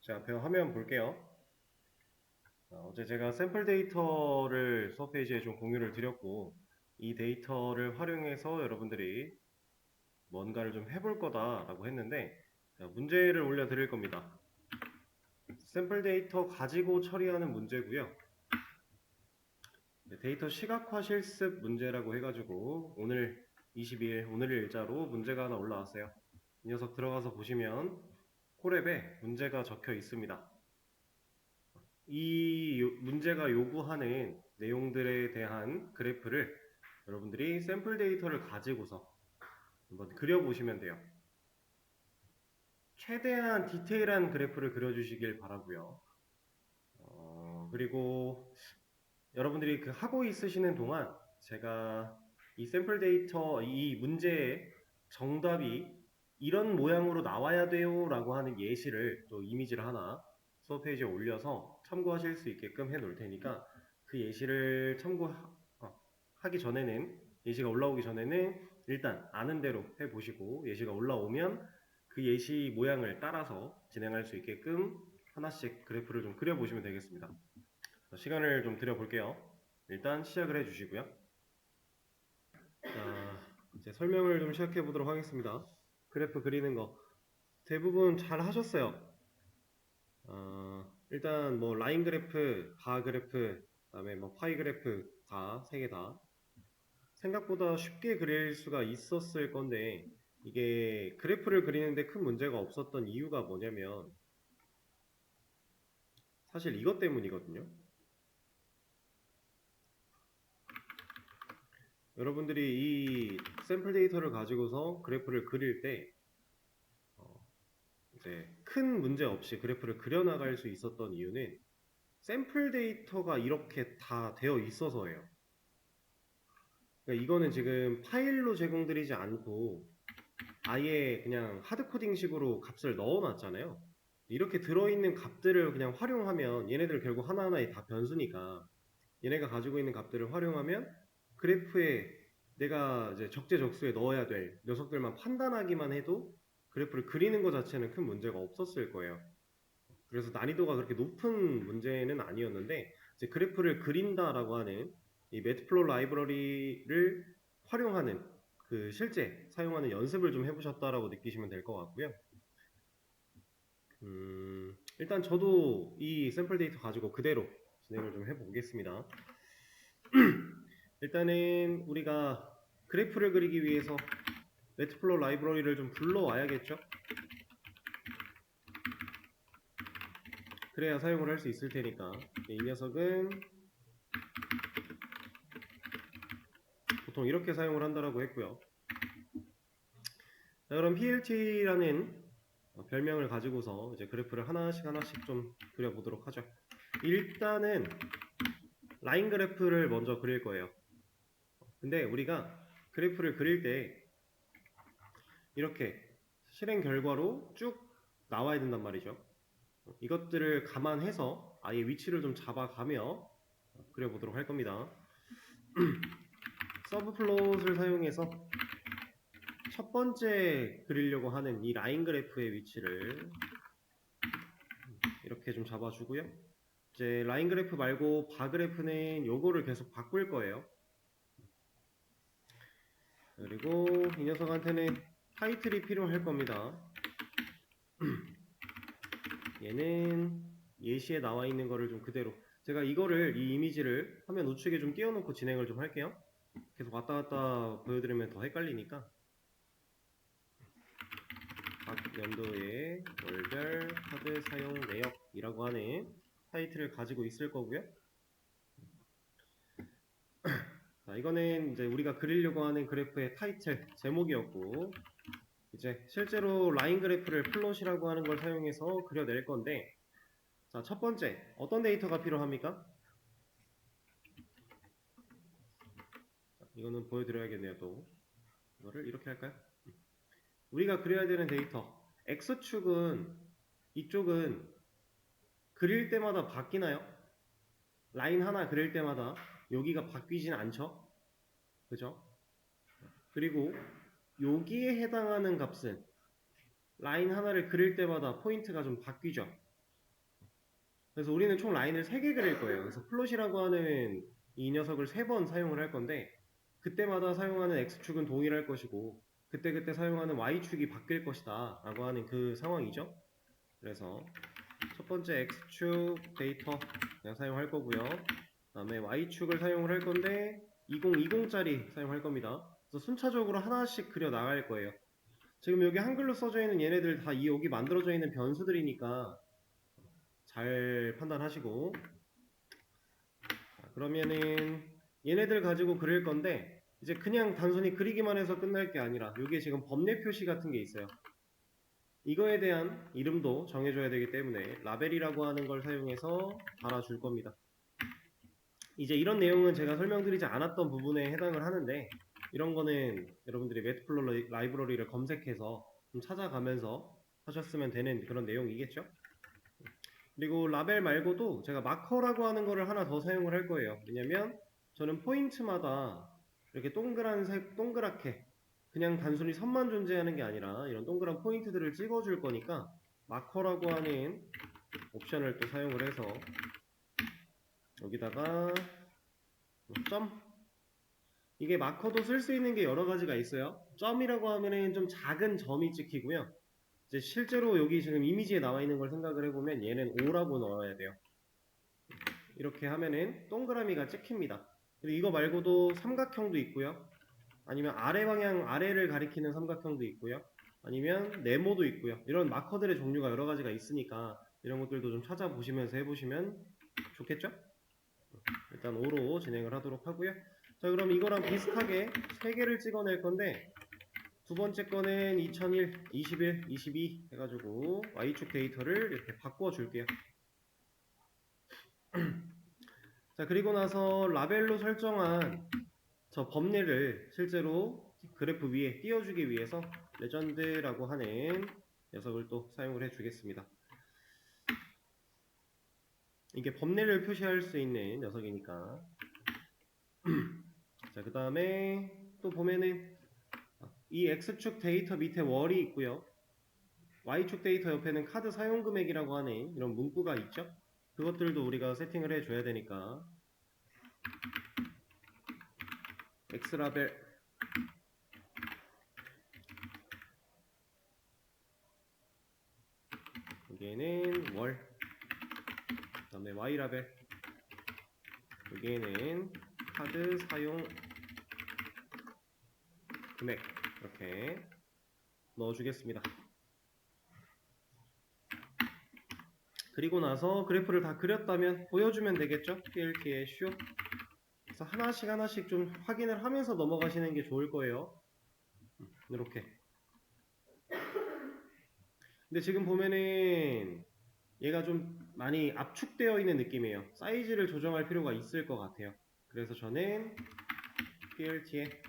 자, 화면 볼게요. 어제 제가 샘플 데이터를 수업 페이지에 좀 공유를 드렸고, 이 데이터를 활용해서 여러분들이 뭔가를 좀 해볼 거다라고 했는데, 자, 문제를 올려드릴 겁니다. 샘플 데이터 가지고 처리하는 문제고요. 데이터 시각화 실습 문제라고 해가지고 오늘 22일, 오늘 일자로 문제가 하나 올라왔어요. 이 녀석 들어가서 보시면 콜앱에 문제가 적혀 있습니다. 이 문제가 요구하는 내용들에 대한 그래프를 여러분들이 샘플 데이터를 가지고서 한번 그려보시면 돼요. 최대한 디테일한 그래프를 그려주시길 바라고요. 그리고 여러분들이 그 하고 있으시는 동안 제가 이 샘플 데이터, 이 문제의 정답이 이런 모양으로 나와야 돼요 라고 하는 예시를 또 이미지를 하나 수업 페이지에 올려서 참고하실 수 있게끔 해 놓을 테니까 그 예시를 참고하기 전에는, 예시가 올라오기 전에는 일단 아는 대로 해 보시고 예시가 올라오면 그 예시 모양을 따라서 진행할 수 있게끔 하나씩 그래프를 좀 그려 보시면 되겠습니다. 시간을 좀 드려볼게요. 일단 시작을 해주시고요. 자, 이제 설명을 좀 시작해 보도록 하겠습니다. 그래프 그리는 거 대부분 잘 하셨어요. 일단 뭐 라인 그래프, 바 그래프, 그다음에 뭐 파이 그래프 다 세 개 다 생각보다 쉽게 그릴 수가 있었을 건데 이게 그래프를 그리는데 큰 문제가 없었던 이유가 뭐냐면 사실 이것 때문이거든요. 여러분들이 이 샘플 데이터를 가지고서 그래프를 그릴 때 이제 큰 문제 없이 그래프를 그려나갈 수 있었던 이유는 샘플 데이터가 이렇게 다 되어 있어서예요. 그러니까 이거는 지금 파일로 제공드리지 않고 아예 그냥 하드코딩식으로 값을 넣어놨잖아요. 이렇게 들어있는 값들을 그냥 활용하면 얘네들 결국 하나하나에 다 변수니까 얘네가 가지고 있는 값들을 활용하면 그래프에 내가 이제 적재적소에 넣어야 될 녀석들만 판단하기만 해도 그래프를 그리는 것 자체는 큰 문제가 없었을 거예요. 그래서 난이도가 그렇게 높은 문제는 아니었는데 이제 그래프를 그린다라고 하는 이 매트플로 라이브러리를 활용하는 그 실제 사용하는 연습을 좀 해보셨다라고 느끼시면 될 것 같고요. 일단 저도 이 샘플 데이터 가지고 그대로 진행을 좀 해보겠습니다. 일단은 우리가 그래프를 그리기 위해서 매트플로 라이브러리를 좀 불러와야겠죠? 그래야 사용을 할 수 있을 테니까 이 녀석은 보통 이렇게 사용을 한다라고 했고요. 자, 그럼 PLT라는 별명을 가지고서 이제 그래프를 하나씩 좀 그려보도록 하죠. 일단은 라인 그래프를 먼저 그릴 거예요. 근데 우리가 그래프를 그릴 때 이렇게 실행 결과로 쭉 나와야 된단 말이죠. 이것들을 감안해서 아예 위치를 좀 잡아가며 그려보도록 할 겁니다. 서브 플롯을 사용해서 첫 번째 그리려고 하는 이 라인 그래프의 위치를 이렇게 좀 잡아주고요. 이제 라인 그래프 말고 바 그래프는 요거를 계속 바꿀 거예요. 그리고 이 녀석한테는 타이틀이 필요할 겁니다. 얘는 예시에 나와 있는 거를 좀 그대로 제가 이거를 이 이미지를 화면 우측에 좀 띄워놓고 진행을 좀 할게요. 계속 왔다 갔다 보여드리면 더 헷갈리니까 각 연도의 월별 카드 사용 내역이라고 하는 타이틀을 가지고 있을 거고요. 자, 이거는 이제 우리가 그리려고 하는 그래프의 타이틀 제목이었고 이제 실제로 라인 그래프를 플롯이라고 하는 걸 사용해서 그려낼 건데 자, 첫 번째 어떤 데이터가 필요합니까? 자, 이거는 보여드려야겠네요. 또 이거를 이렇게 할까요? 우리가 그려야 되는 데이터 X축은 이쪽은 그릴 때마다 바뀌나요? 라인 하나 그릴 때마다 여기가 바뀌진 않죠? 그죠? 그리고 여기에 해당하는 값은 라인 하나를 그릴 때마다 포인트가 좀 바뀌죠? 그래서 우리는 총 라인을 3개 그릴 거예요. 그래서 플롯이라고 하는 이 녀석을 3번 사용을 할 건데 그때마다 사용하는 X축은 동일할 것이고 그때그때 사용하는 Y축이 바뀔 것이다 라고 하는 그 상황이죠. 그래서 첫 번째 X축 데이터 그냥 사용할 거고요. 그 다음에 Y축을 사용을 할 건데 2020짜리 사용할 겁니다. 그래서 순차적으로 하나씩 그려 나갈 거예요. 지금 여기 한글로 써져 있는 얘네들 다 여기 만들어져 있는 변수들이니까 잘 판단하시고, 자, 그러면은 얘네들 가지고 그릴 건데 이제 그냥 단순히 그리기만 해서 끝날 게 아니라 여기에 지금 범례 표시 같은 게 있어요. 이거에 대한 이름도 정해줘야 되기 때문에 라벨이라고 하는 걸 사용해서 달아줄 겁니다. 이제 이런 내용은 제가 설명드리지 않았던 부분에 해당을 하는데 이런 거는 여러분들이 매트플롯 라이브러리를 검색해서 좀 찾아가면서 하셨으면 되는 그런 내용이겠죠. 그리고 라벨 말고도 제가 마커라고 하는 거를 하나 더 사용을 할 거예요. 왜냐면 저는 포인트마다 이렇게 동그랗게 그냥 단순히 선만 존재하는 게 아니라 이런 동그란 포인트들을 찍어줄 거니까 마커라고 하는 옵션을 또 사용을 해서 여기다가 점, 이게 마커도 쓸 수 있는 게 여러 가지가 있어요. 점이라고 하면은 좀 작은 점이 찍히고요. 이제 실제로 여기 지금 이미지에 나와 있는 걸 생각을 해보면 얘는 O라고 넣어야 돼요. 이렇게 하면은 동그라미가 찍힙니다. 그리고 이거 말고도 삼각형도 있고요. 아니면 아래 방향 아래를 가리키는 삼각형도 있고요. 아니면 네모도 있고요. 이런 마커들의 종류가 여러 가지가 있으니까 이런 것들도 좀 찾아보시면서 해보시면 좋겠죠? 일단 5로 진행을 하도록 하고요. 자, 그럼 이거랑 비슷하게 3개를 찍어낼 건데 두 번째 거는 2001, 21, 22 해가지고 Y축 데이터를 이렇게 바꿔줄게요. 자, 그리고 나서 라벨로 설정한 저 범례를 실제로 그래프 위에 띄워주기 위해서 레전드라고 하는 녀석을 또 사용을 해주겠습니다. 이게 범례를 표시할 수 있는 녀석이니까. 자, 그 다음에 또 보면은 이 X축 데이터 밑에 월이 있고요. Y축 데이터 옆에는 카드 사용 금액이라고 하는 이런 문구가 있죠. 그것들도 우리가 세팅을 해줘야 되니까 X라벨 여기에는 월, 그 다음에 Y라벨 여기에는 카드 사용 금액 이렇게 넣어주겠습니다. 그리고 나서 그래프를 다 그렸다면 보여주면 되겠죠? PLT의 쇼. 그래서 하나씩 좀 확인을 하면서 넘어가시는 게 좋을 거예요. 이렇게. 근데 지금 보면은 얘가 좀 많이 압축되어 있는 느낌이에요. 사이즈를 조정할 필요가 있을 것 같아요. 그래서 저는 PLT에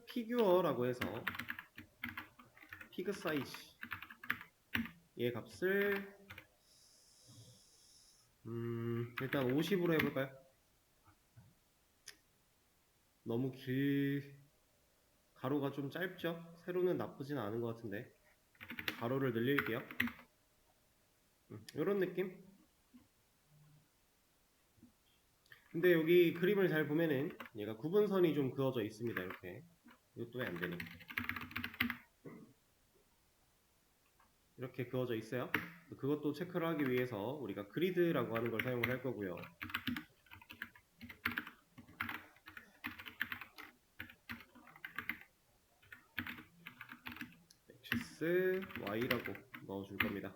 피규어라고 해서 피그 사이즈 얘 값을 일단 50으로 해볼까요? 너무 가로가 좀 짧죠? 세로는 나쁘진 않은 것 같은데 가로를 늘릴게요. 이런 느낌? 근데 여기 그림을 잘 보면은 얘가 구분선이 좀 그어져 있습니다. 이렇게. 이것도 왜 안 되니? 이렇게 그어져 있어요. 그것도 체크를 하기 위해서 우리가 그리드라고 하는 걸 사용을 할 거고요. x, y라고 넣어줄 겁니다.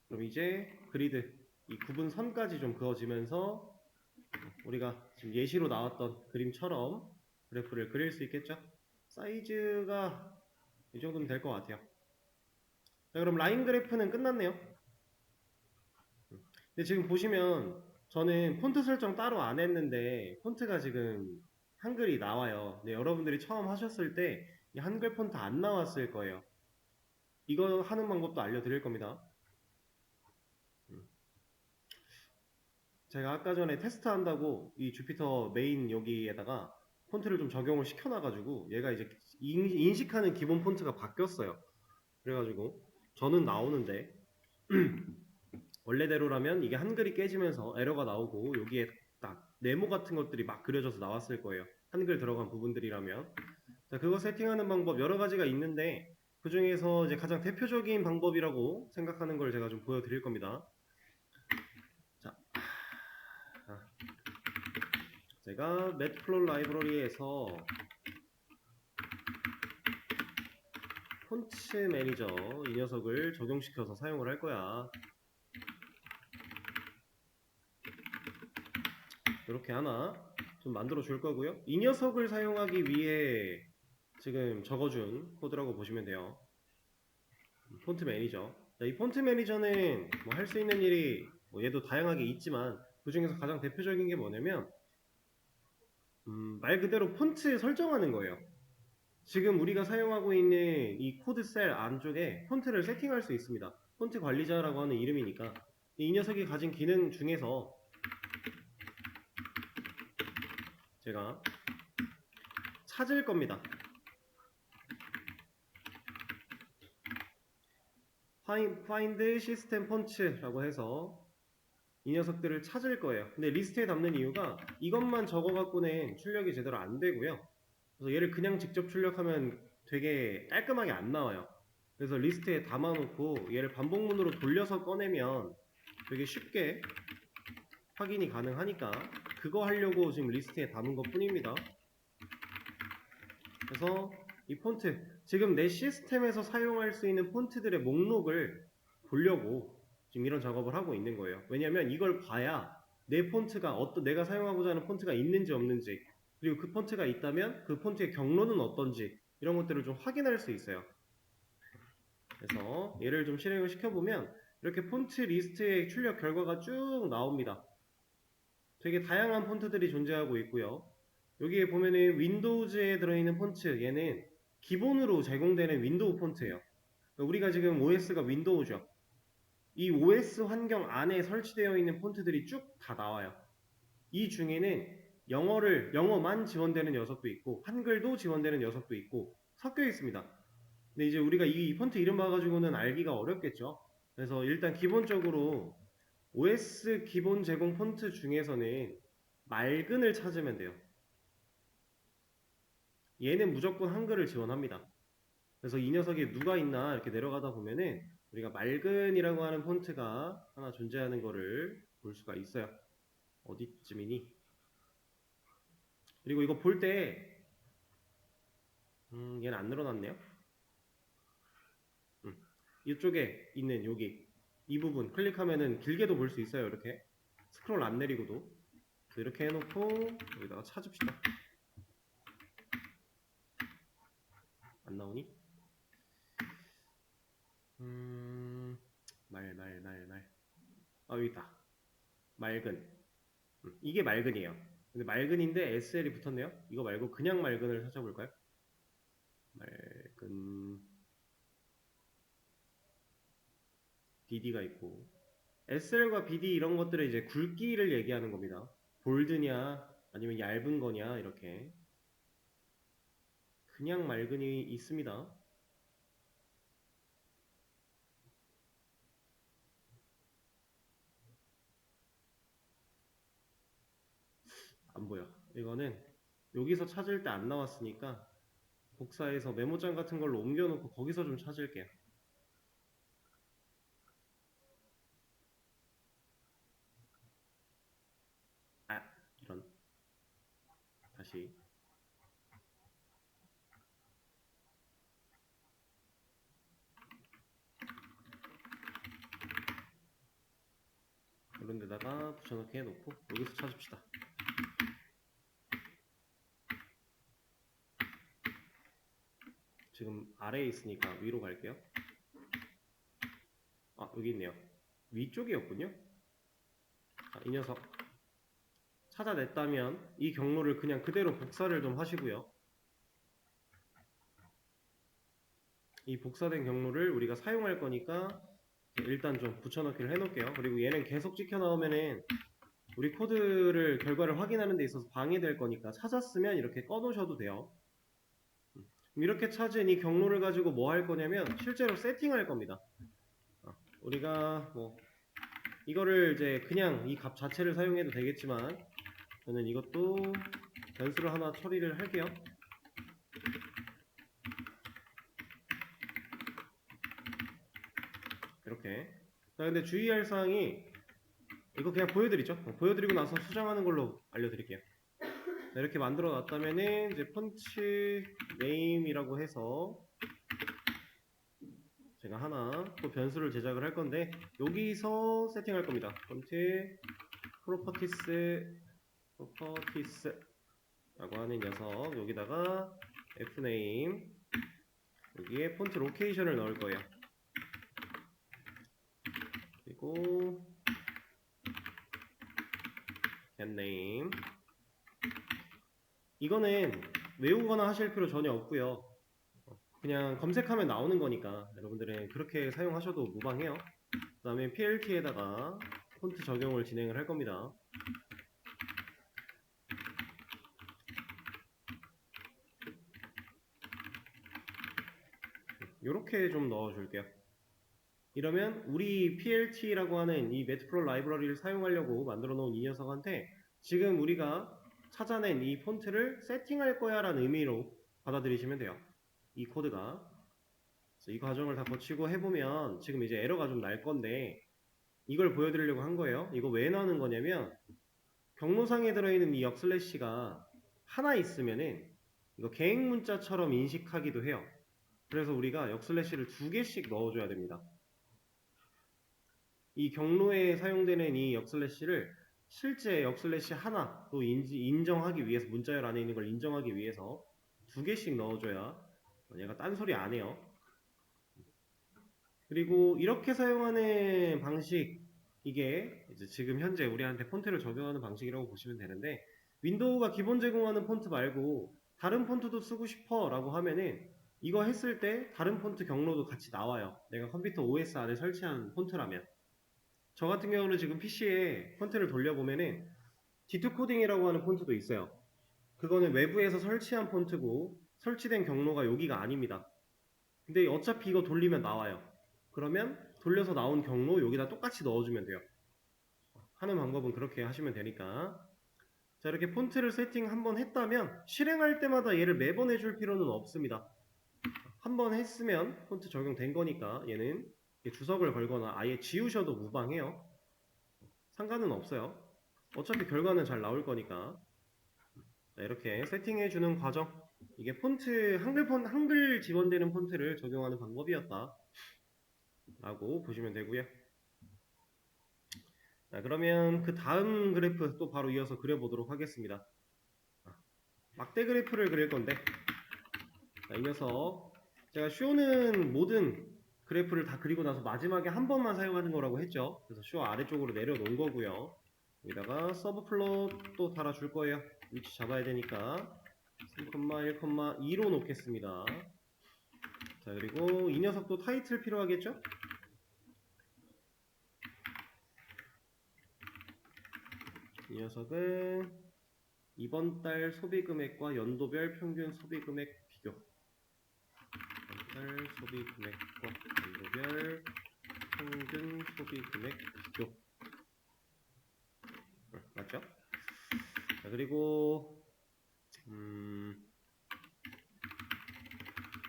그럼 이제 그리드, 이 구분선까지 좀 그어지면서 우리가 지금 예시로 나왔던 그림처럼 그래프를 그릴 수 있겠죠? 사이즈가 이 정도면 될 것 같아요. 자, 그럼 라인 그래프는 끝났네요. 근데 지금 보시면 저는 폰트 설정 따로 안 했는데 폰트가 지금 한글이 나와요. 근데 여러분들이 처음 하셨을 때 이 한글 폰트 안 나왔을 거예요. 이거 하는 방법도 알려드릴 겁니다. 제가 아까 전에 테스트 한다고 이 주피터 메인 여기에다가 폰트를 좀 적용을 시켜놔가지고 얘가 이제 인식하는 기본 폰트가 바뀌었어요. 그래가지고 저는 나오는데 원래대로라면 이게 한글이 깨지면서 에러가 나오고 여기에 딱 네모 같은 것들이 막 그려져서 나왔을 거예요. 한글 들어간 부분들이라면. 자, 그거 세팅하는 방법 여러 가지가 있는데 그 중에서 이제 가장 대표적인 방법이라고 생각하는 걸 제가 좀 보여드릴 겁니다. 자, 제가 매트플롯 라이브러리에서 폰트 매니저 이 녀석을 적용시켜서 사용을 할 거야. 이렇게 하나 좀 만들어 줄 거고요. 이 녀석을 사용하기 위해 지금 적어준 코드라고 보시면 돼요. 폰트 매니저. 자, 이 폰트 매니저는 뭐 할 수 있는 일이 뭐 얘도 다양하게 있지만 그 중에서 가장 대표적인 게 뭐냐면 말 그대로 폰트 설정하는 거예요. 지금 우리가 사용하고 있는 이 코드 셀 안쪽에 폰트를 세팅할 수 있습니다. 폰트 관리자라고 하는 이름이니까 이 녀석이 가진 기능 중에서 제가 찾을 겁니다. find system fonts라고 해서 이 녀석들을 찾을 거예요. 근데 리스트에 담는 이유가 이것만 적어갖고는 출력이 제대로 안 되고요. 그래서 얘를 그냥 직접 출력하면 되게 깔끔하게 안 나와요. 그래서 리스트에 담아놓고 얘를 반복문으로 돌려서 꺼내면 되게 쉽게 확인이 가능하니까 그거 하려고 지금 리스트에 담은 것 뿐입니다. 그래서 이 폰트, 지금 내 시스템에서 사용할 수 있는 폰트들의 목록을 보려고 지금 이런 작업을 하고 있는 거예요. 왜냐면 이걸 봐야 내 폰트가 내가 사용하고자 하는 폰트가 있는지 없는지, 그리고 그 폰트가 있다면 그 폰트의 경로는 어떤지 이런 것들을 좀 확인할 수 있어요. 그래서 얘를 좀 실행을 시켜보면 이렇게 폰트 리스트의 출력 결과가 쭉 나옵니다. 되게 다양한 폰트들이 존재하고 있고요. 여기에 보면은 윈도우즈에 들어있는 폰트, 얘는 기본으로 제공되는 윈도우 폰트예요. 우리가 지금 OS가 윈도우죠. 이 OS 환경 안에 설치되어 있는 폰트들이 쭉 다 나와요. 이 중에는 영어만 지원되는 녀석도 있고 한글도 지원되는 녀석도 있고 섞여 있습니다. 근데 이제 우리가 이 폰트 이름 봐가지고는 알기가 어렵겠죠. 그래서 일단 기본적으로 OS 기본 제공 폰트 중에서는 맑은을 찾으면 돼요. 얘는 무조건 한글을 지원합니다. 그래서 이 녀석이 누가 있나 이렇게 내려가다 보면은 우리가 맑은이라고 하는 폰트가 하나 존재하는 거를 볼 수가 있어요. 어디쯤이니? 그리고 이거 볼 때 얘는 안 늘어났네요. 이쪽에 있는 여기 이 부분 클릭하면은 길게도 볼 수 있어요. 이렇게 스크롤 안 내리고도 이렇게 해놓고 여기다가 찾읍시다. 안 나오니? 아, 여기 있다. 맑은. 이게 맑은이에요. 근데 맑은인데 SL이 붙었네요. 이거 말고 그냥 맑은을 찾아볼까요? 맑은 BD가 있고 SL과 BD 이런 것들은 이제 굵기를 얘기하는 겁니다. 볼드냐 아니면 얇은 거냐 이렇게 그냥 맑은이 있습니다. 안 보여. 이거는 여기서 찾을 때 안 나왔으니까 복사해서 메모장 같은 걸로 옮겨놓고 거기서 좀 찾을게요. 아, 이런. 다시. 이런 데다가 붙여넣기 해놓고 여기서 찾읍시다. 지금 아래에 있으니까 위로 갈게요. 아, 여기 있네요. 위쪽이었군요. 자, 이 녀석 찾아냈다면 이 경로를 그냥 그대로 복사를 좀 하시고요. 이 복사된 경로를 우리가 사용할 거니까 일단 좀 붙여넣기를 해놓을게요. 그리고 얘는 계속 찍혀 나오면은 우리 코드를 결과를 확인하는 데 있어서 방해될 거니까 찾았으면 이렇게 꺼놓으셔도 돼요. 이렇게 찾은 이 경로를 가지고 뭐 할 거냐면 실제로 세팅할 겁니다. 우리가 뭐 이거를 이제 그냥 이 값 자체를 사용해도 되겠지만 저는 이것도 변수를 하나 처리를 할게요. 이렇게. 자, 근데 주의할 사항이 이거 그냥 보여드리죠. 보여드리고 나서 수정하는 걸로 알려드릴게요. 자, 이렇게 만들어 놨다면은 이제 펀치 네임이라고 해서 제가 하나 또 변수를 제작을 할 건데 여기서 세팅할 겁니다. 펀치 프로퍼티스라고 하는 녀석 여기다가 fname 여기에 폰트 로케이션을 넣을 거예요. 그리고 getName 이거는 외우거나 하실 필요 전혀 없고요. 그냥 검색하면 나오는 거니까 여러분들은 그렇게 사용하셔도 무방해요. 그 다음에 PLT에다가 폰트 적용을 진행을 할 겁니다. 이렇게 좀 넣어줄게요. 이러면 우리 PLT라고 하는 이 매트프로 라이브러리를 사용하려고 만들어 놓은 이 녀석한테 지금 우리가 찾아낸 이 폰트를 세팅할 거야 라는 의미로 받아들이시면 돼요. 이 코드가. 이 과정을 다 거치고 해보면 지금 이제 에러가 좀 날 건데 이걸 보여드리려고 한 거예요. 이거 왜 나오는 거냐면 경로상에 들어있는 이 역슬래시가 하나 있으면은 이거 개행 문자처럼 인식하기도 해요. 그래서 우리가 역슬래시를 2개씩 넣어줘야 됩니다. 이 경로에 사용되는 이 역슬래시를 실제 역슬래시 하나로 인정하기 위해서 문자열 안에 있는 걸 인정하기 위해서 2개씩 넣어줘야 얘가 딴소리 안 해요. 그리고 이렇게 사용하는 방식 이게 이제 지금 현재 우리한테 폰트를 적용하는 방식이라고 보시면 되는데 윈도우가 기본 제공하는 폰트 말고 다른 폰트도 쓰고 싶어 라고 하면은 이거 했을 때 다른 폰트 경로도 같이 나와요. 내가 컴퓨터 OS 안에 설치한 폰트라면 저 같은 경우는 지금 PC에 폰트를 돌려보면은 D2 코딩이라고 하는 폰트도 있어요. 그거는 외부에서 설치한 폰트고 설치된 경로가 여기가 아닙니다. 근데 어차피 이거 돌리면 나와요. 그러면 돌려서 나온 경로 여기다 똑같이 넣어주면 돼요. 하는 방법은 그렇게 하시면 되니까. 자, 이렇게 폰트를 세팅 한번 했다면 실행할 때마다 얘를 매번 해줄 필요는 없습니다. 한번 했으면 폰트 적용된 거니까 얘는 주석을 걸거나 아예 지우셔도 무방해요. 상관은 없어요. 어차피 결과는 잘 나올 거니까. 자, 이렇게 세팅해주는 과정. 이게 폰트, 한글 지원되는 폰트를 적용하는 방법이었다. 라고 보시면 되고요. 자, 그러면 그 다음 그래프 또 바로 이어서 그려보도록 하겠습니다. 막대 그래프를 그릴 건데, 자, 이 녀석. 제가 쇼는 모든 그래프를 다 그리고 나서 마지막에 한 번만 사용하는 거라고 했죠. 그래서 쇼 아래쪽으로 내려놓은 거고요. 여기다가 서브 플롯도 달아줄 거예요. 위치 잡아야 되니까 3,1,2로 놓겠습니다. 자, 그리고 이 녀석도 타이틀 필요하겠죠? 이 녀석은 이번 달 소비 금액과 연도별 평균 소비 금액 비교. 이번 달 소비 금액과 연도별 평균 소비 금액 비교. 맞죠? 자, 그리고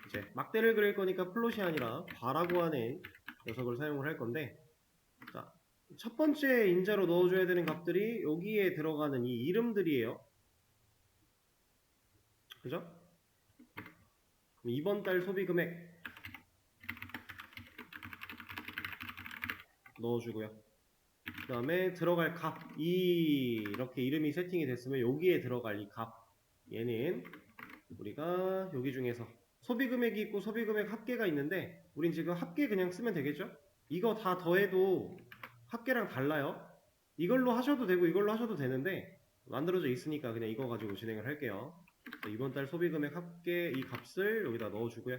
이제 막대를 그릴 거니까 플롯이 아니라 바라고 하는 녀석을 사용을 할 건데, 자, 첫 번째 인자로 넣어줘야 되는 값들이 여기에 들어가는 이 이름들이에요. 그죠? 이번 달 소비 금액 넣어주고요. 그 다음에 들어갈 값, 이렇게 이름이 세팅이 됐으면 여기에 들어갈 이 값, 얘는 우리가 여기 중에서 소비 금액이 있고 소비 금액 합계가 있는데 우린 지금 합계 그냥 쓰면 되겠죠? 이거 다 더해도 합계랑 달라요. 이걸로 하셔도 되고 이걸로 하셔도 되는데 만들어져 있으니까 그냥 이거 가지고 진행을 할게요. 이번 달 소비 금액 합계 이 값을 여기다 넣어주고요.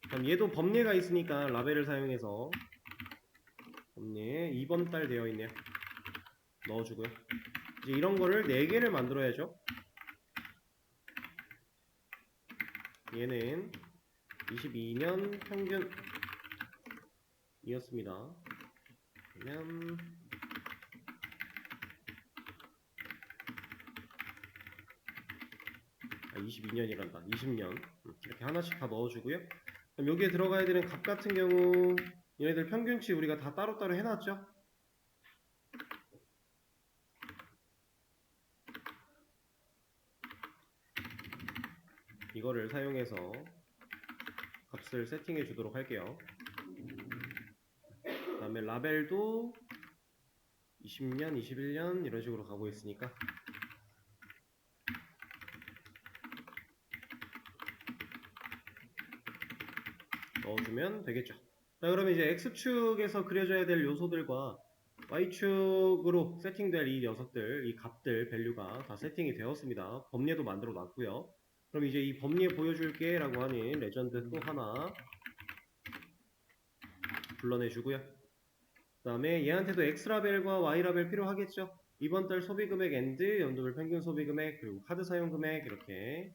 그럼 얘도 범례가 있으니까 라벨을 사용해서 범례 이번 달 되어 있네요. 넣어주고요. 이제 이런 거를 4개를 만들어야죠. 얘는 22년 평균 이었습니다. 그러면 22년이란다. 20년 이렇게 하나씩 다 넣어주고요. 그럼 여기에 들어가야 되는 값 같은 경우 얘네들 평균치 우리가 다 따로따로 해놨죠? 이거를 사용해서 값을 세팅해 주도록 할게요. 그 다음에 라벨도 20년, 21년 이런 식으로 가고 있으니까 넣어주면 되겠죠. 자, 그러면 이제 X축에서 그려져야 될 요소들과 Y축으로 세팅될 이 녀석들, 이 값들, 밸류가 다 세팅이 되었습니다. 범례도 만들어 놨고요. 그럼 이제 이 범례 보여줄게 라고 하는 레전드 또 하나 불러내주고요. 그 다음에 얘한테도 X라벨과 Y라벨 필요하겠죠. 이번 달 소비금액 엔드, 연도별 평균 소비금액, 그리고 카드 사용금액 이렇게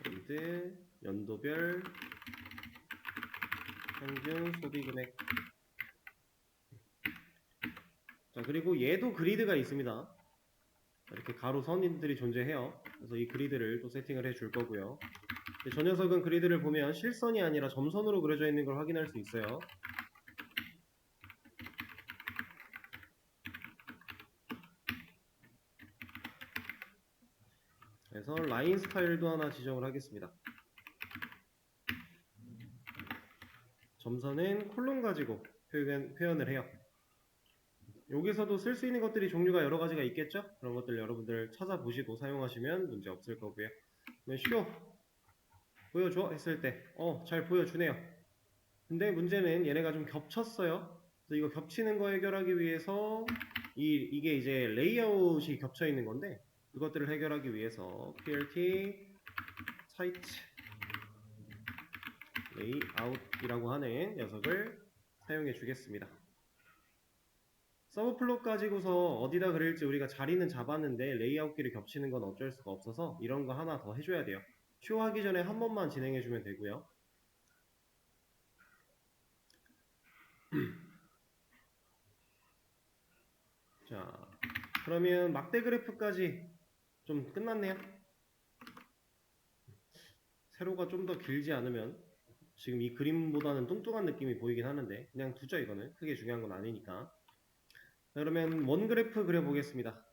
엔드, 연도별 평균 소비금액. 자, 그리고 얘도 그리드가 있습니다. 이렇게 가로 선들이 존재해요. 그래서 이 그리드를 또 세팅을 해 줄 거고요. 저 녀석은 그리드를 보면 실선이 아니라 점선으로 그려져 있는 걸 확인할 수 있어요. 그래서 라인 스타일도 하나 지정을 하겠습니다. 점선은 콜론 가지고 표현을 해요. 여기서도 쓸 수 있는 것들이 종류가 여러 가지가 있겠죠? 그런 것들 여러분들 찾아보시고 사용하시면 문제 없을 거고요. 쇼 보여줘 했을 때 잘 보여주네요. 근데 문제는 얘네가 좀 겹쳤어요. 그래서 이거 겹치는 거 해결하기 위해서 이게 이제 레이아웃이 겹쳐 있는 건데 이것들을 해결하기 위해서 plt site layout이라고 하는 녀석을 사용해 주겠습니다. 서브플롯 가지고서 어디다 그릴지 우리가 자리는 잡았는데 레이아웃끼리 겹치는 건 어쩔 수가 없어서 이런 거 하나 더 해줘야 돼요. 쇼하기 전에 한 번만 진행해 주면 되고요. 자, 그러면 막대 그래프까지 좀 끝났네요. 세로가 좀 더 길지 않으면 지금 이 그림보다는 뚱뚱한 느낌이 보이긴 하는데 그냥 두죠. 이거는 크게 중요한 건 아니니까. 자, 그러면 원 그래프 그려보겠습니다.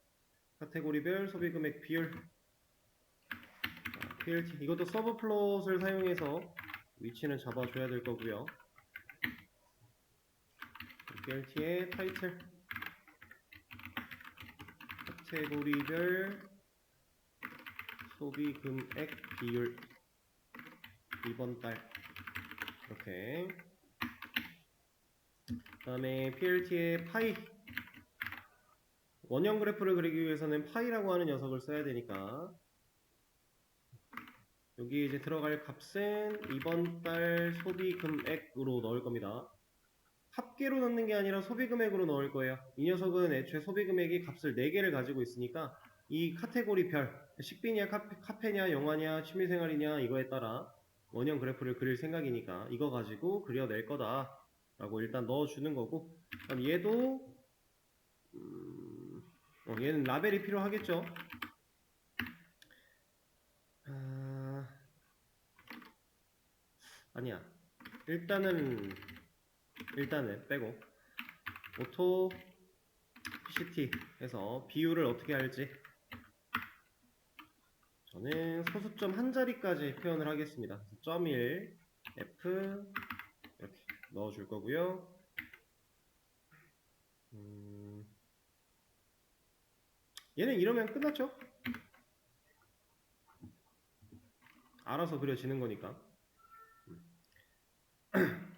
카테고리별 소비금액 비율. 자, PLT 이것도 서브플롯을 사용해서 위치는 잡아줘야 될 거고요. PLT의 타이틀 카테고리별 소비금액 비율 이번 달 이렇게. 그 다음에 PLT의 파이 원형 그래프를 그리기 위해서는 파이라고 하는 녀석을 써야 되니까 여기 이제 들어갈 값은 이번 달 소비금액으로 넣을 겁니다. 합계로 넣는 게 아니라 소비금액으로 넣을 거예요. 이 녀석은 애초에 소비금액이 값을 4개를 가지고 있으니까 이 카테고리별 식비냐 카페냐 영화냐 취미생활이냐 이거에 따라 원형 그래프를 그릴 생각이니까 이거 가지고 그려낼 거다 라고 일단 넣어주는 거고, 그럼 얘도 얘는 라벨이 필요하겠죠. 아니야, 일단은 빼고 오토 PCT 해서 비율을 어떻게 할지 저는 소수점 한 자리까지 표현을 하겠습니다. .1 F 이렇게 넣어줄 거고요. 얘는 이러면 끝났죠? 알아서 그려지는 거니까.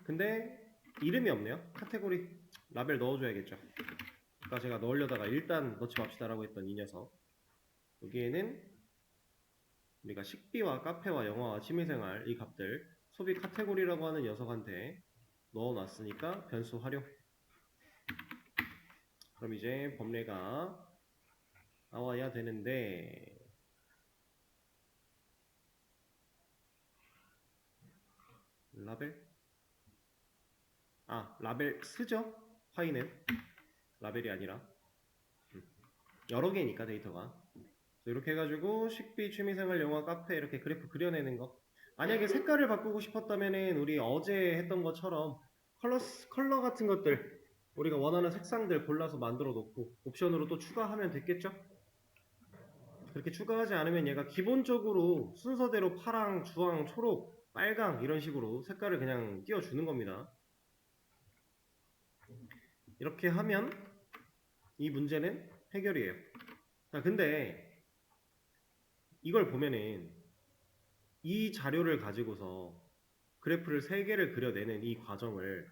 근데 이름이 없네요. 카테고리 라벨 넣어줘야겠죠. 아까 제가 넣으려다가 일단 넣지 맙시다 라고 했던 이 녀석, 여기에는 우리가 식비와 카페와 영화와 취미생활 이 값들 소비 카테고리라고 하는 녀석한테 넣어놨으니까 변수 활용 그럼 이제 범례가 나와야 되는데 라벨? 라벨 스죠? 파이는 라벨이 아니라 여러 개니까 데이터가. 이렇게 해가지고 식비, 취미생활, 영화, 카페 이렇게 그래프 그려내는 거. 만약에 색깔을 바꾸고 싶었다면은 우리 어제 했던 것처럼 컬러 같은 것들 우리가 원하는 색상들 골라서 만들어 놓고 옵션으로 또 추가하면 됐겠죠? 그렇게 추가하지 않으면 얘가 기본적으로 순서대로 파랑, 주황, 초록, 빨강 이런 식으로 색깔을 그냥 띄워주는 겁니다. 이렇게 하면 이 문제는 해결이에요. 자, 근데 이걸 보면은 이 자료를 가지고서 그래프를 3개를 그려내는 이 과정을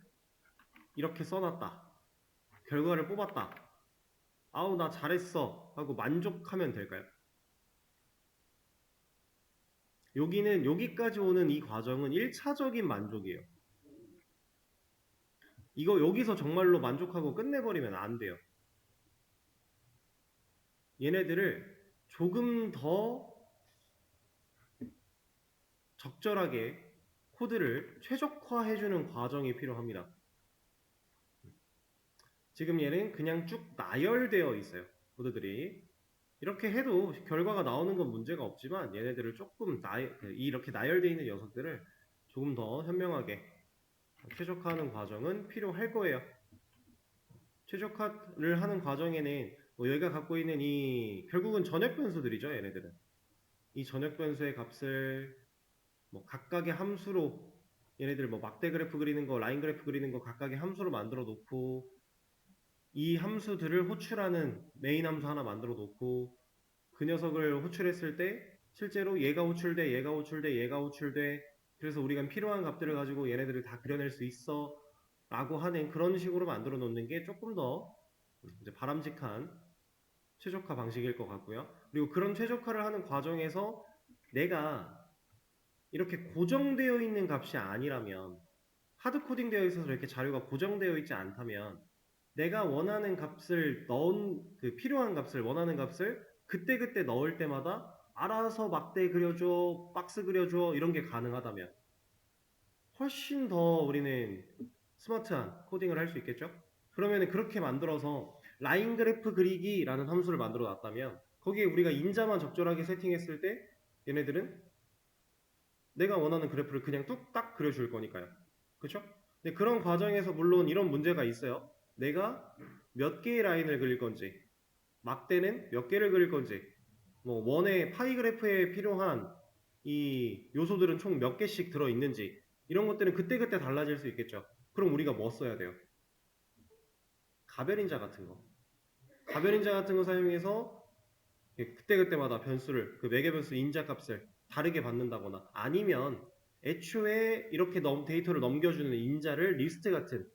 이렇게 써놨다. 결과를 뽑았다. 아우 나 잘했어 하고 만족하면 될까요? 여기까지 오는 이 과정은 1차적인 만족이에요. 이거 여기서 정말로 만족하고 끝내버리면 안 돼요. 얘네들을 조금 더 적절하게 코드를 최적화해주는 과정이 필요합니다. 지금 얘는 그냥 쭉 나열되어 있어요. 코드들이. 이렇게 해도 결과가 나오는 건 문제가 없지만 얘네들을 조금 이렇게 나열되어 있는 녀석들을 조금 더 현명하게 최적화하는 과정은 필요할 거예요. 최적화를 하는 과정에는 여기가 갖고 있는 이 결국은 전역 변수들이죠. 얘네들은 이 전역 변수의 값을 각각의 함수로 얘네들 막대 그래프 그리는 거, 라인 그래프 그리는 거 각각의 함수로 만들어 놓고 이 함수들을 호출하는 메인 함수 하나 만들어 놓고 그 녀석을 호출했을 때 실제로 얘가 호출돼, 얘가 호출돼, 얘가 호출돼 그래서 우리가 필요한 값들을 가지고 얘네들을 다 그려낼 수 있어 라고 하는 그런 식으로 만들어 놓는 게 조금 더 이제 바람직한 최적화 방식일 것 같고요. 그리고 그런 최적화를 하는 과정에서 내가 이렇게 고정되어 있는 값이 아니라면 하드코딩 되어 있어서 이렇게 자료가 고정되어 있지 않다면 내가 원하는 값을 필요한 값을 원하는 값을 그때그때 넣을 때마다 알아서 막대 그려줘, 박스 그려줘 이런 게 가능하다면 훨씬 더 우리는 스마트한 코딩을 할 수 있겠죠? 그러면 그렇게 만들어서 라인 그래프 그리기라는 함수를 만들어 놨다면 거기에 우리가 인자만 적절하게 세팅했을 때 얘네들은 내가 원하는 그래프를 그냥 뚝딱 그려줄 거니까요. 그쵸? 근데 그런 과정에서 물론 이런 문제가 있어요. 내가 몇 개의 라인을 그릴 건지, 막대는 몇 개를 그릴 건지, 원의 파이 그래프에 필요한 이 요소들은 총 몇 개씩 들어있는지, 이런 것들은 그때그때 달라질 수 있겠죠. 그럼 우리가 뭐 써야 돼요? 가변인자 같은 거. 가변인자 같은 거 사용해서 그때그때마다 변수를, 그 매개 변수 인자 값을 다르게 받는다거나 아니면 애초에 이렇게 데이터를 넘겨주는 인자를 리스트 같은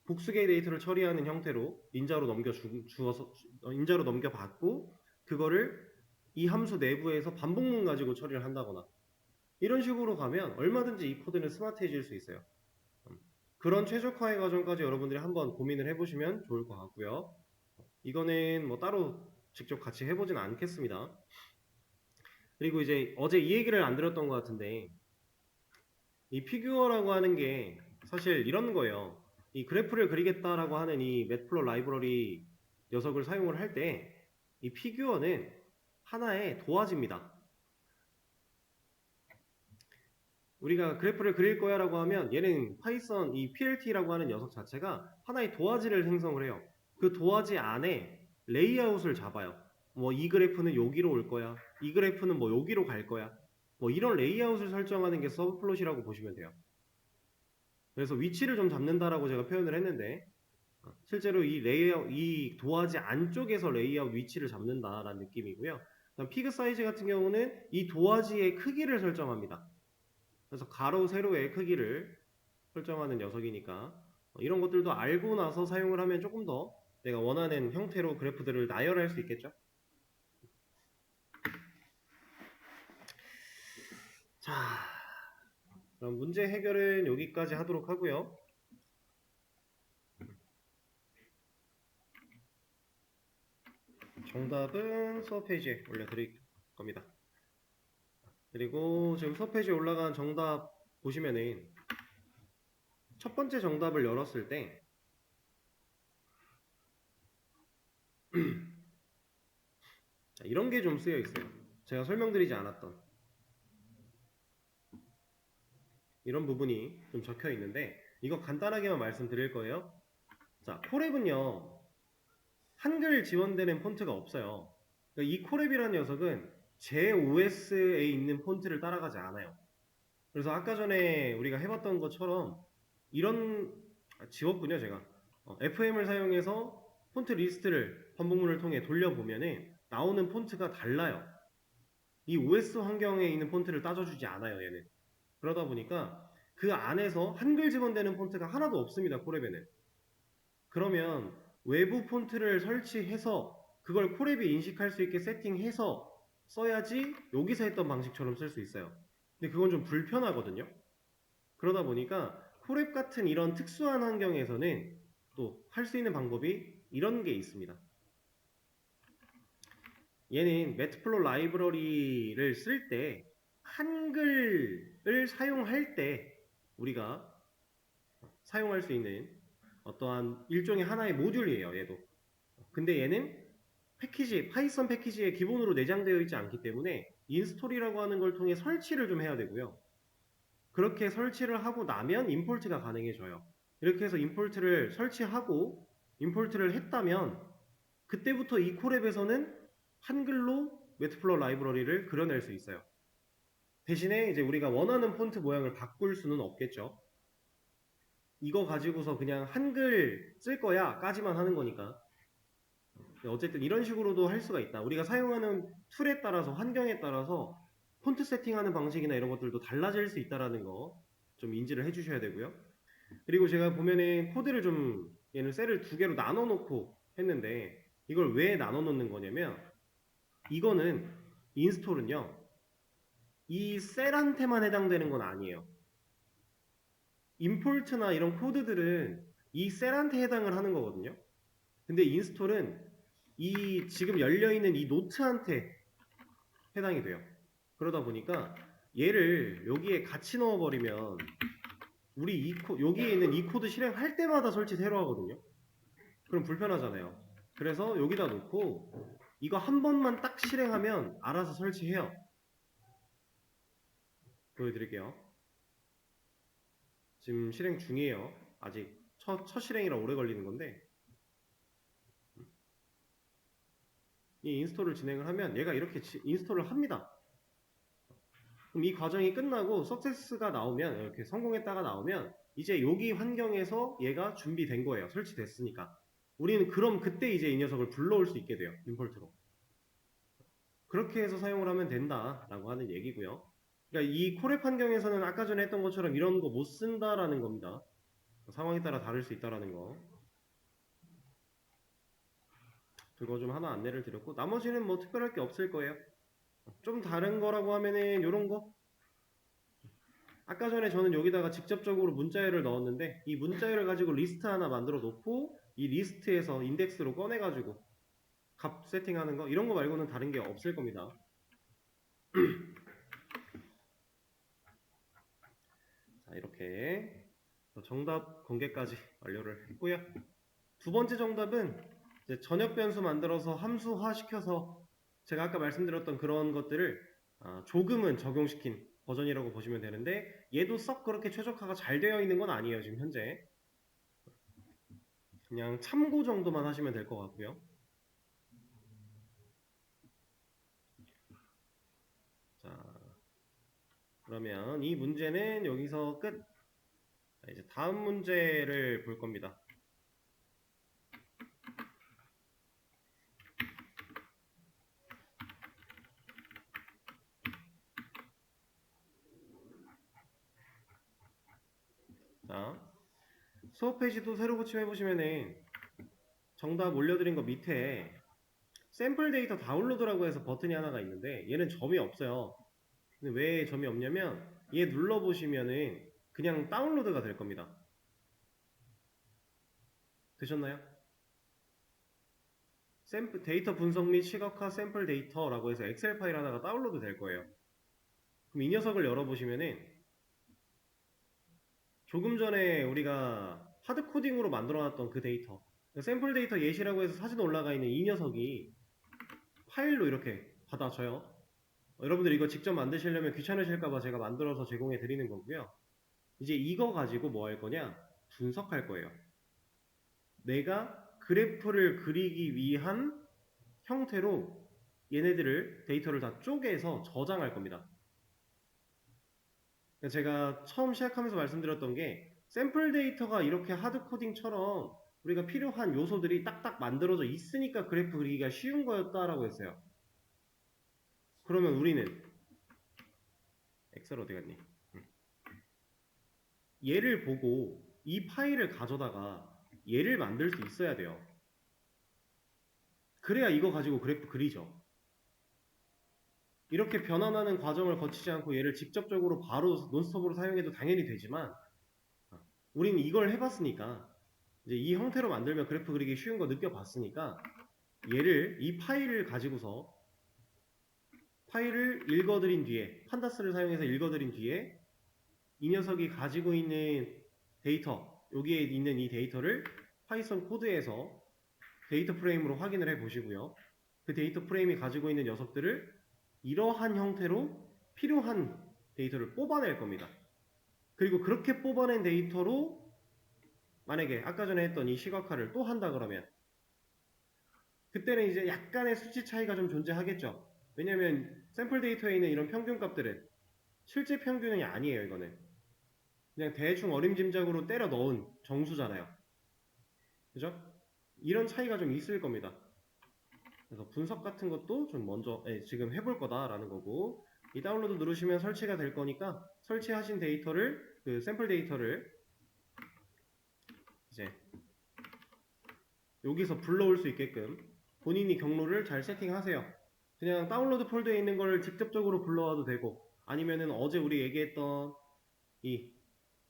복수개의 데이터를 처리하는 형태로 인자로 인자로 넘겨받고 그거를 이 함수 내부에서 반복문 가지고 처리를 한다거나 이런 식으로 가면 얼마든지 이 코드는 스마트해질 수 있어요. 그런 최적화의 과정까지 여러분들이 한번 고민을 해보시면 좋을 것 같고요. 이거는 따로 직접 같이 해보진 않겠습니다. 그리고 이제 어제 이 얘기를 안 들었던 것 같은데 이 피규어라고 하는 게 사실 이런 거예요. 이 그래프를 그리겠다라고 하는 이 매트플롯 라이브러리 녀석을 사용을 할 때 이 피규어는 하나의 도화지입니다. 우리가 그래프를 그릴 거야 라고 하면 얘는 파이썬 이 PLT라고 하는 녀석 자체가 하나의 도화지를 생성을 해요. 그 도화지 안에 레이아웃을 잡아요. 이 그래프는 여기로 올 거야. 이 그래프는 여기로 갈 거야. 이런 레이아웃을 설정하는 게 서브플롯이라고 보시면 돼요. 그래서 위치를 좀 잡는다라고 제가 표현을 했는데 실제로 이 도화지 안쪽에서 레이아웃 위치를 잡는다라는 느낌이고요. 피그 사이즈 같은 경우는 이 도화지의 크기를 설정합니다. 그래서 가로, 세로의 크기를 설정하는 녀석이니까 이런 것들도 알고 나서 사용을 하면 조금 더 내가 원하는 형태로 그래프들을 나열할 수 있겠죠. 자, 그럼 문제 해결은 여기까지 하도록 하고요. 정답은 수업 페이지에 올려드릴 겁니다. 그리고 지금 수업 페이지에 올라간 정답 보시면은 첫 번째 정답을 열었을 때 이런 게 좀 쓰여 있어요. 제가 설명드리지 않았던 이런 부분이 좀 적혀 있는데 이거 간단하게만 말씀드릴 거예요. 자, 코랩은요 한글 지원되는 폰트가 없어요. 그러니까 이 코랩이라는 녀석은 JOS에 있는 폰트를 따라가지 않아요. 그래서 아까 전에 우리가 해봤던 것처럼 이런 지웠군요 제가. FM을 사용해서 폰트 리스트를 반복문을 통해 돌려보면은 나오는 폰트가 달라요. 이 OS 환경에 있는 폰트를 따져주지 않아요 얘는. 그러다 보니까 그 안에서 한글 지원되는 폰트가 하나도 없습니다 코랩에는. 그러면 외부 폰트를 설치해서 그걸 코랩이 인식할 수 있게 세팅해서 써야지 여기서 했던 방식처럼 쓸 수 있어요. 근데 그건 좀 불편하거든요. 그러다 보니까 코랩 같은 이런 특수한 환경에서는 또 할 수 있는 방법이 이런 게 있습니다. 얘는 매트플로 라이브러리를 쓸 때 한글을 사용할 때 우리가 사용할 수 있는 어떠한 일종의 하나의 모듈이에요 얘도. 근데 얘는 패키지, 파이썬 패키지에 기본으로 내장되어 있지 않기 때문에 인스톨이라고 하는 걸 통해 설치를 좀 해야 되고요. 그렇게 설치를 하고 나면 임포트가 가능해져요. 이렇게 해서 임포트를 설치하고 임포트를 했다면 그때부터 이 코랩에서는 한글로 매트플로 라이브러리를 그려낼 수 있어요. 대신에 이제 우리가 원하는 폰트 모양을 바꿀 수는 없겠죠. 이거 가지고서 그냥 한글 쓸 거야 까지만 하는 거니까. 어쨌든 이런 식으로도 할 수가 있다. 우리가 사용하는 툴에 따라서 환경에 따라서 폰트 세팅하는 방식이나 이런 것들도 달라질 수 있다는 거 좀 인지를 해주셔야 되고요. 그리고 제가 보면은 코드를 좀 얘는 셀을 두 개로 나눠 놓고 했는데 이걸 왜 나눠 놓는 거냐면 이거는 인스톨은요 이 셀한테만 해당되는 건 아니에요. 임포트나 이런 코드들은 이 셀한테 해당을 하는 거거든요. 근데 인스톨은 이 지금 열려있는 이 노트한테 해당이 돼요. 그러다 보니까 얘를 여기에 같이 넣어버리면 우리 여기에 있는 이 코드 실행할 때마다 설치 새로 하거든요. 그럼 불편하잖아요. 그래서 여기다 놓고 이거 한 번만 딱 실행하면 알아서 설치해요. 보여드릴게요. 지금 실행 중이에요. 아직 첫 실행이라 오래 걸리는 건데 이 인스톨을 진행을 하면 얘가 이렇게 인스톨을 합니다. 그럼 이 과정이 끝나고 석세스가 나오면 이렇게 성공했다가 나오면 이제 여기 환경에서 얘가 준비된 거예요. 설치됐으니까. 우리는 그럼 그때 이제 이 녀석을 불러올 수 있게 돼요. 임포트로. 그렇게 해서 사용을 하면 된다라고 하는 얘기고요. 그러니까 이 코랩 환경에서는 아까 전에 했던 것처럼 이런 거 못 쓴다라는 겁니다. 상황에 따라 다를 수 있다라는 거. 그거 좀 하나 안내를 드렸고 나머지는 뭐 특별할 게 없을 거예요. 좀 다른 거라고 하면은 이런 거. 아까 전에 저는 여기다가 직접적으로 문자열을 넣었는데 이 문자열을 가지고 리스트 하나 만들어 놓고 이 리스트에서 인덱스로 꺼내 가지고 값 세팅하는 거 이런 거 말고는 다른 게 없을 겁니다. 자, 이렇게 정답 공개까지 완료를 했고요. 두 번째 정답은 이제 전역 변수 만들어서 함수화 시켜서 제가 아까 말씀드렸던 그런 것들을 조금은 적용시킨 버전이라고 보시면 되는데 얘도 썩 그렇게 최적화가 잘 되어 있는 건 아니에요 지금 현재. 그냥 참고 정도만 하시면 될 것 같고요. 자, 그러면 이 문제는 여기서 끝. 이제 다음 문제를 볼 겁니다. 자, 수업 페이지도 새로 고침해 보시면은 정답 올려드린 거 밑에 샘플 데이터 다운로드라고 해서 버튼이 하나가 있는데 얘는 점이 없어요. 근데 왜 점이 없냐면 얘 눌러보시면은 그냥 다운로드가 될 겁니다. 되셨나요? 데이터 분석 및 시각화 샘플 데이터라고 해서 엑셀 파일 하나가 다운로드 될 거예요. 그럼 이 녀석을 열어보시면은 조금 전에 우리가 하드 코딩으로 만들어놨던 그 데이터, 샘플 데이터 예시라고 해서 사진 올라가 있는 이 녀석이 파일로 이렇게 받아져요. 여러분들 이거 직접 만드시려면 귀찮으실까봐 제가 만들어서 제공해 드리는 거고요. 이제 이거 가지고 뭐 할 거냐? 분석할 거예요. 내가 그래프를 그리기 위한 형태로 얘네들을 데이터를 다 쪼개서 저장할 겁니다. 제가 처음 시작하면서 말씀드렸던 게 샘플 데이터가 이렇게 하드 코딩처럼 우리가 필요한 요소들이 딱딱 만들어져 있으니까 그래프 그리기가 쉬운 거였다라고 했어요. 그러면 우리는 엑셀 어디 갔니? 얘를 보고 이 파일을 가져다가 얘를 만들 수 있어야 돼요. 그래야 이거 가지고 그래프 그리죠. 이렇게 변환하는 과정을 거치지 않고 얘를 직접적으로 바로 논스톱으로 사용해도 당연히 되지만 우리는 이걸 해봤으니까 이제 이 형태로 만들면 그래프 그리기 쉬운 거 느껴봤으니까 얘를 이 파일을 가지고서 파일을 읽어드린 뒤에 판다스를 사용해서 읽어드린 뒤에 이 녀석이 가지고 있는 데이터 여기에 있는 이 데이터를 파이썬 코드에서 데이터 프레임으로 확인을 해 보시고요. 그 데이터 프레임이 가지고 있는 녀석들을 이러한 형태로 필요한 데이터를 뽑아낼 겁니다. 그리고 그렇게 뽑아낸 데이터로 만약에 아까 전에 했던 이 시각화를 또 한다 그러면 그때는 이제 약간의 수치 차이가 좀 존재하겠죠. 왜냐면 샘플 데이터에 있는 이런 평균값들은 실제 평균이 아니에요. 이거는 그냥 대충 어림짐작으로 때려 넣은 정수잖아요. 그죠? 이런 차이가 좀 있을 겁니다. 그래서 분석 같은 것도 좀 먼저 지금 해볼 거다라는 거고 이 다운로드 누르시면 설치가 될 거니까 설치하신 데이터를 그 샘플 데이터를 이제 여기서 불러올 수 있게끔 본인이 경로를 잘 세팅하세요. 그냥 다운로드 폴더에 있는 걸 직접적으로 불러와도 되고 아니면은 어제 우리 얘기했던 이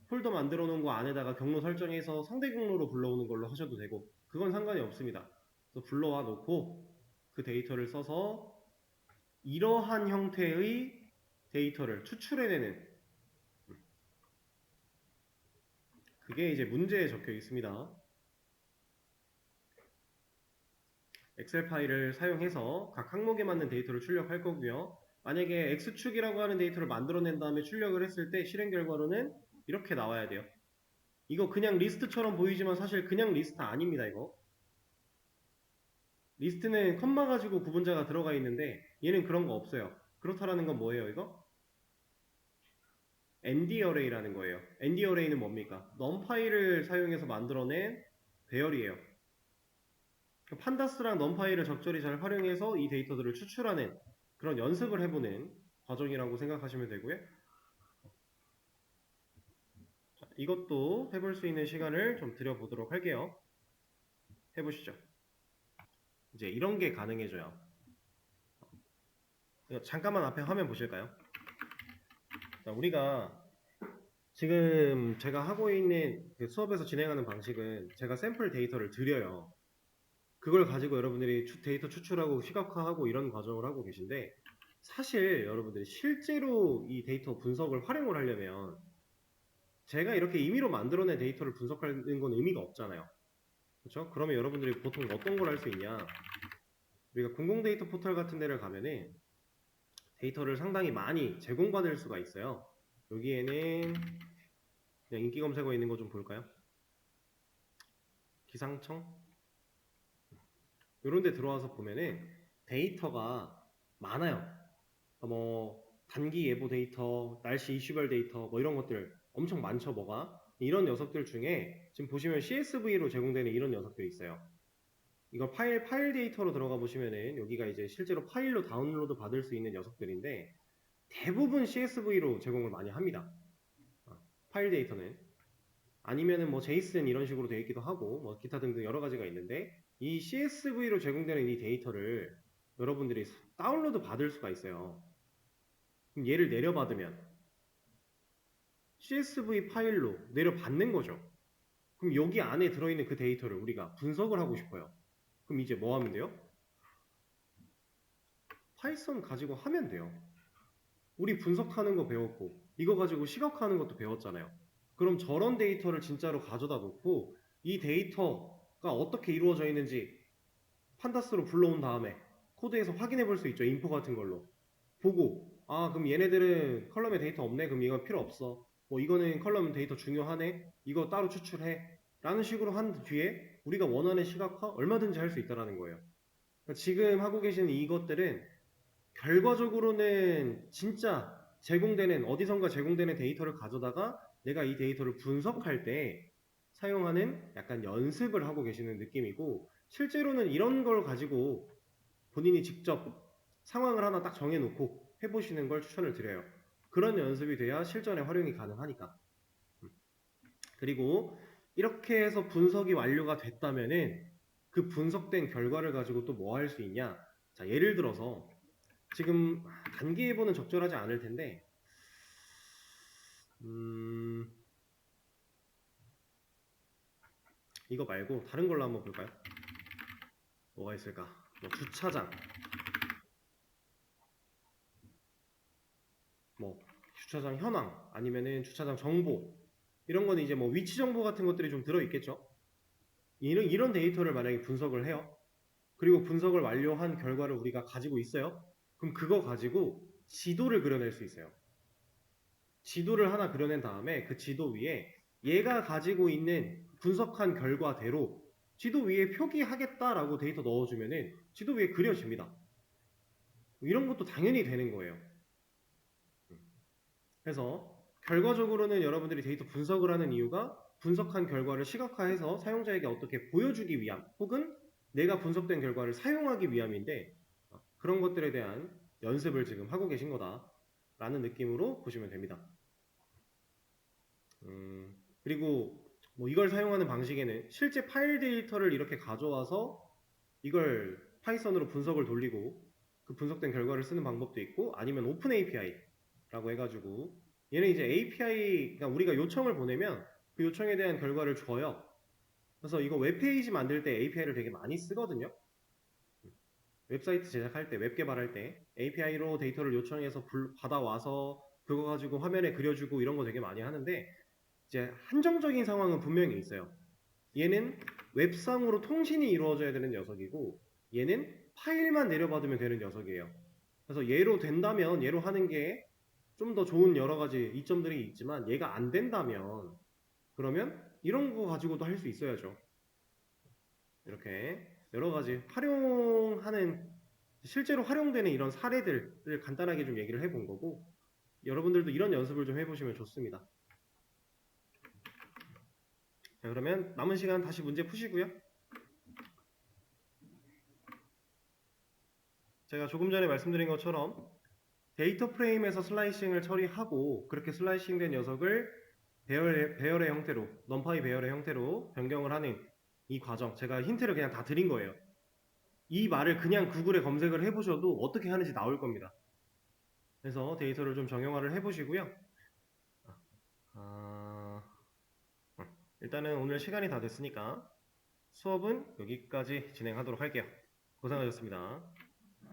폴더 만들어 놓은 거 안에다가 경로 설정해서 상대 경로로 불러오는 걸로 하셔도 되고 그건 상관이 없습니다. 그래서 불러와 놓고 그 데이터를 써서 이러한 형태의 데이터를 추출해내는 그게 이제 문제에 적혀 있습니다. 엑셀 파일을 사용해서 각 항목에 맞는 데이터를 출력할 거고요. 만약에 X축이라고 하는 데이터를 만들어낸 다음에 출력을 했을 때 실행 결과로는 이렇게 나와야 돼요. 이거 그냥 리스트처럼 보이지만 사실 그냥 리스트 아닙니다. 이거 리스트는 컴마 가지고 구분자가 들어가 있는데 얘는 그런 거 없어요. 그렇다라는 건 뭐예요 이거? ND 어레이라는 거예요. ND 어레이는 뭡니까? 넘 파일을 사용해서 만들어낸 배열이에요. 판다스랑 넘 파일을 적절히 잘 활용해서 이 데이터들을 추출하는 그런 연습을 해보는 과정이라고 생각하시면 되고요. 자, 이것도 해볼 수 있는 시간을 좀 드려보도록 할게요. 해보시죠. 이제 이런 게 가능해져요. 잠깐만 앞에 화면 보실까요? 자, 우리가 지금 제가 하고 있는 그 수업에서 진행하는 방식은 제가 샘플 데이터를 드려요. 그걸 가지고 여러분들이 데이터 추출하고 시각화하고 이런 과정을 하고 계신데 사실 여러분들이 실제로 이 데이터 분석을 활용을 하려면 제가 이렇게 임의로 만들어낸 데이터를 분석하는 건 의미가 없잖아요. 그렇죠? 그러면 여러분들이 보통 어떤 걸 할 수 있냐? 우리가 공공 데이터 포털 같은 데를 가면은 데이터를 상당히 많이 제공받을 수가 있어요. 여기에는 그냥 인기 검색어에 있는 거 좀 볼까요? 기상청? 이런 데 들어와서 보면은 데이터가 많아요. 뭐 단기 예보 데이터, 날씨 이슈별 데이터 뭐 이런 것들 엄청 많죠. 뭐가 이런 녀석들 중에 지금 보시면 CSV로 제공되는 이런 녀석들이 있어요. 이거 파일 데이터로 들어가 보시면은 여기가 이제 실제로 파일로 다운로드 받을 수 있는 녀석들인데 대부분 CSV로 제공을 많이 합니다. 파일 데이터는 아니면은 뭐 JSON 이런 식으로 되어 있기도 하고 뭐 기타 등등 여러 가지가 있는데 이 CSV로 제공되는 이 데이터를 여러분들이 다운로드 받을 수가 있어요. 그럼 얘를 내려받으면 CSV 파일로 내려받는 거죠. 그럼 여기 안에 들어있는 그 데이터를 우리가 분석을 하고 싶어요. 그럼 이제 뭐 하면 돼요? 파이썬 가지고 하면 돼요. 우리 분석하는 거 배웠고 이거 가지고 시각화하는 것도 배웠잖아요. 그럼 저런 데이터를 진짜로 가져다 놓고 이 데이터가 어떻게 이루어져 있는지 판다스로 불러온 다음에 코드에서 확인해 볼 수 있죠. 인포 같은 걸로. 보고 아 그럼 얘네들은 컬럼에 데이터 없네. 그럼 이건 필요 없어. 뭐 이거는 컬럼 데이터 중요하네. 이거 따로 추출해. 라는 식으로 한 뒤에 우리가 원하는 시각화 얼마든지 할 수 있다라는 거예요. 그러니까 지금 하고 계시는 이것들은 결과적으로는 진짜 제공되는 어디선가 제공되는 데이터를 가져다가 내가 이 데이터를 분석할 때 사용하는 약간 연습을 하고 계시는 느낌이고 실제로는 이런 걸 가지고 본인이 직접 상황을 하나 딱 정해놓고 해보시는 걸 추천을 드려요. 그런 연습이 돼야 실전에 활용이 가능하니까. 그리고 이렇게 해서 분석이 완료가 됐다면은 그 분석된 결과를 가지고 또 뭐 할 수 있냐? 자, 예를 들어서 지금 단기예보는 적절하지 않을 텐데 이거 말고 다른 걸로 한번 볼까요? 뭐가 있을까? 뭐 주차장 뭐 주차장 현황 아니면은 주차장 정보 이런 거는 이제 뭐 위치 정보 같은 것들이 좀 들어있겠죠. 이런 데이터를 만약에 분석을 해요. 그리고 분석을 완료한 결과를 우리가 가지고 있어요. 그럼 그거 가지고 지도를 그려낼 수 있어요. 지도를 하나 그려낸 다음에 그 지도 위에 얘가 가지고 있는 분석한 결과대로 지도 위에 표기하겠다라고 데이터 넣어주면은 지도 위에 그려집니다. 이런 것도 당연히 되는 거예요. 그래서 결과적으로는 여러분들이 데이터 분석을 하는 이유가 분석한 결과를 시각화해서 사용자에게 어떻게 보여주기 위함 혹은 내가 분석된 결과를 사용하기 위함인데 그런 것들에 대한 연습을 지금 하고 계신 거다라는 느낌으로 보시면 됩니다. 그리고 뭐 이걸 사용하는 방식에는 실제 파일 데이터를 이렇게 가져와서 이걸 파이썬으로 분석을 돌리고 그 분석된 결과를 쓰는 방법도 있고 아니면 오픈 API라고 해가지고 얘는 이제 API 그러니까 우리가 요청을 보내면 그 요청에 대한 결과를 줘요. 그래서 이거 웹페이지 만들 때 API를 되게 많이 쓰거든요. 웹사이트 제작할 때, 웹 개발할 때 API로 데이터를 요청해서 받아와서 그거 가지고 화면에 그려주고 이런 거 되게 많이 하는데 이제 한정적인 상황은 분명히 있어요. 얘는 웹상으로 통신이 이루어져야 되는 녀석이고 얘는 파일만 내려받으면 되는 녀석이에요. 그래서 얘로 된다면 얘로 하는 게 좀 더 좋은 여러 가지 이점들이 있지만 얘가 안 된다면 그러면 이런 거 가지고도 할 수 있어야죠. 이렇게 여러 가지 활용하는 실제로 활용되는 이런 사례들을 간단하게 좀 얘기를 해본 거고 여러분들도 이런 연습을 좀 해보시면 좋습니다. 자, 그러면 남은 시간 다시 문제 푸시고요. 제가 조금 전에 말씀드린 것처럼 데이터 프레임에서 슬라이싱을 처리하고 그렇게 슬라이싱된 녀석을 배열의 형태로 넘파이 배열의 형태로 변경을 하는 이 과정 제가 힌트를 그냥 다 드린 거예요. 이 말을 그냥 구글에 검색을 해보셔도 어떻게 하는지 나올 겁니다. 그래서 데이터를 좀 정형화를 해보시고요. 일단은 오늘 시간이 다 됐으니까 수업은 여기까지 진행하도록 할게요. 고생하셨습니다.